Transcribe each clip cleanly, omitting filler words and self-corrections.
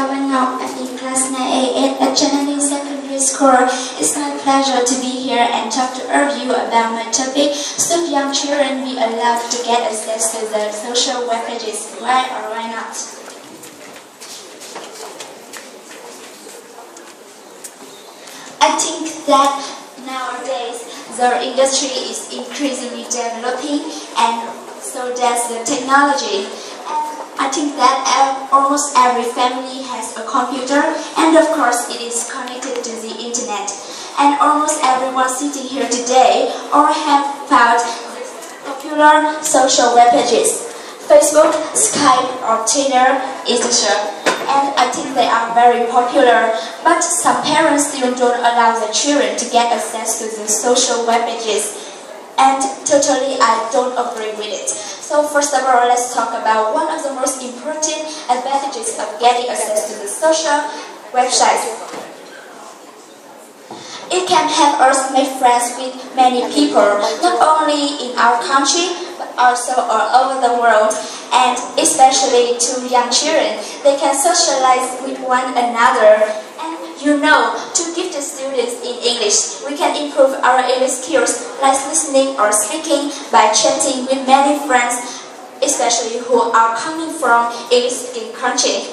Ngọc. I'm in class 9A at Channing Secondary School. It's my pleasure to be here and talk to all of you about my topic. Should young children be allowed to get access to the social web pages? Why or why not? I think that nowadays the industry is increasingly developing, and so does the technology. I think that almost every family has a computer, and of course it is connected to the internet. And almost everyone sitting here today or have found popular social web pages: Facebook, Skype, or Twitter, etc. And I think they are very popular, but some parents still don't allow their children to get access to the social web pages, and totally I don't agree with it. So first of all, let's talk about one of the most important advantages of getting access to the social websites. It can help us make friends with many people, not only in our country, but also all over the world, and especially to young children. They can socialize with one another. And you know, to give the students in English, we can improve our English skills like listening or speaking by chatting with many friends, especially who are coming from English-speaking countries.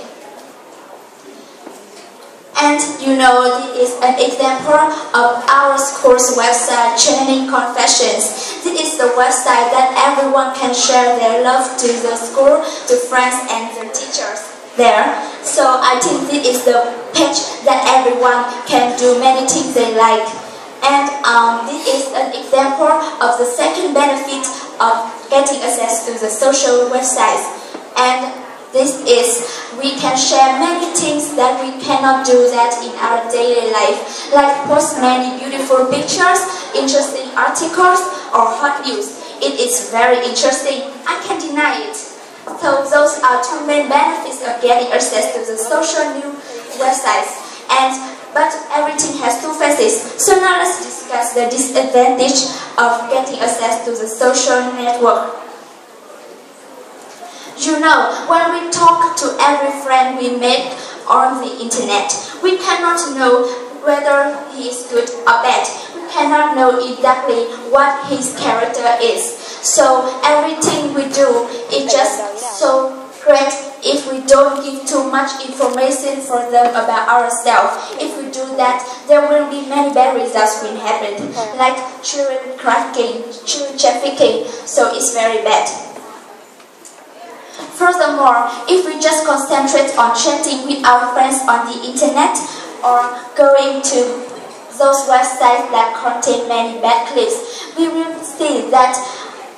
And you know, this is an example of our school's website, Training Confessions. This is the website that everyone can share their love to the school, to friends and their teachers there. So I think this is the page that everyone can do many things they like. And this is an example of the second benefit of getting access to the social websites. And this is, we can share many things that we cannot do that in our daily life, like post many beautiful pictures, interesting articles, or hot news. It is very interesting. I can't deny it. So those are two main benefits of getting access to the social new websites. But everything has two faces. So now let's discuss the disadvantage of getting access to the social network. You know, when we talk to every friend we meet on the internet, we cannot know whether he is good or bad. We cannot know exactly what his character is. So everything we do is just so great if we don't give too much information for them about ourselves. If we do that, there will be many bad results will happen, like children trafficking, children trafficking. So it's very bad. Furthermore, if we just concentrate on chatting with our friends on the internet or going to those websites that contain many bad clips, we will see that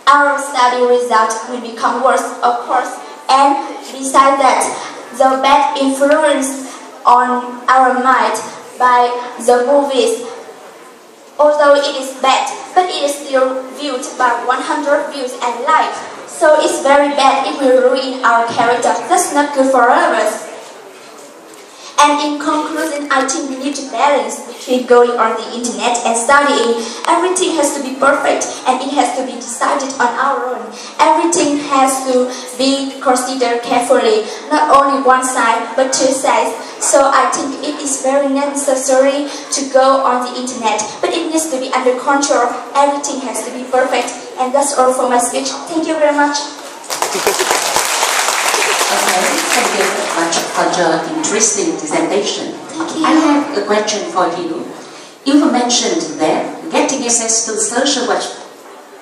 our study results will become worse, of course. And besides that, the bad influence on our mind by the movies, although it is bad, but it is still viewed by 100 views and likes. So it's very bad if we ruin our character. That's not good for all of us. And in conclusion, I think we need to balance between going on the internet and studying. Everything has to be perfect, and it has to be decided on our own. Everything has to be considered carefully, not only one side, but two sides. So I think it is very necessary to go on the internet, but it needs to be under control. Everything has to be perfect. And that's all for my speech. Thank you very much. Okay, thank you very much for your interesting presentation. Thank you. I have a question for you. You mentioned that getting access to social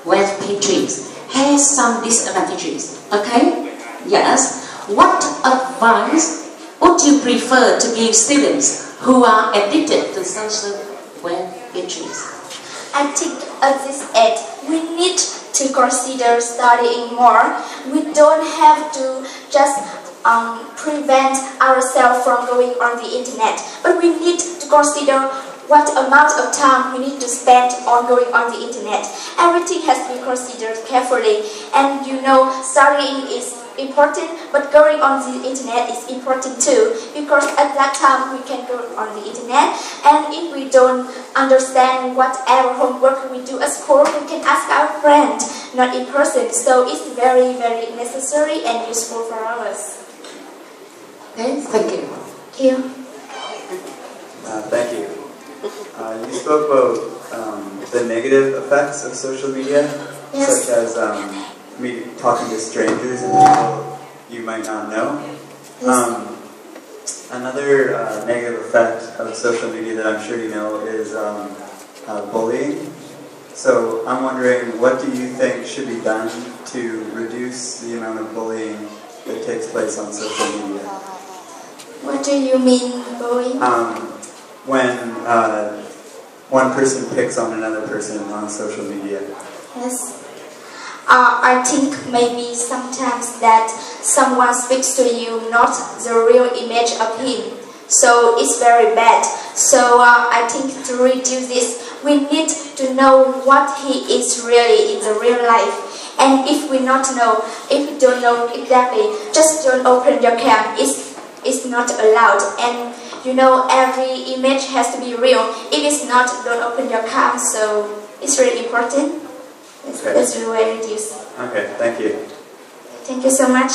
web pages has some disadvantages. Okay? Yes. What advice would you prefer to give students who are addicted to social web pages? I think at this age, we need to consider studying more. We don't have to just prevent ourselves from going on the internet, but we need to consider what amount of time we need to spend on going on the internet. Everything has to be considered carefully, and you know, studying is important, but going on the internet is important too, because at that time we can go on the internet, and if we don't understand whatever homework we do at school, we can ask our friend, not in person. So it's very, very necessary and useful for all of us. Okay, thank you. Here. Thank you. You spoke about the negative effects of social media, Yes. such as talking to strangers and people you might not know. Yes. Another negative effect of social media that I'm sure you know is bullying. So I'm wondering, what do you think should be done to reduce the amount of bullying that takes place on social media? What do you mean, bullying? When one person picks on another person on social media. Yes. I think maybe sometimes that someone speaks to you not the real image of him. So it's very bad. So I think to reduce this, we need to know what he is really in the real life. And if we don't know exactly, just don't open your cam. It's not allowed. And you know, every image has to be real. If it's not, don't open your cam. So it's really important. Okay. That's the way to reduce. Okay, thank you. Thank you so much.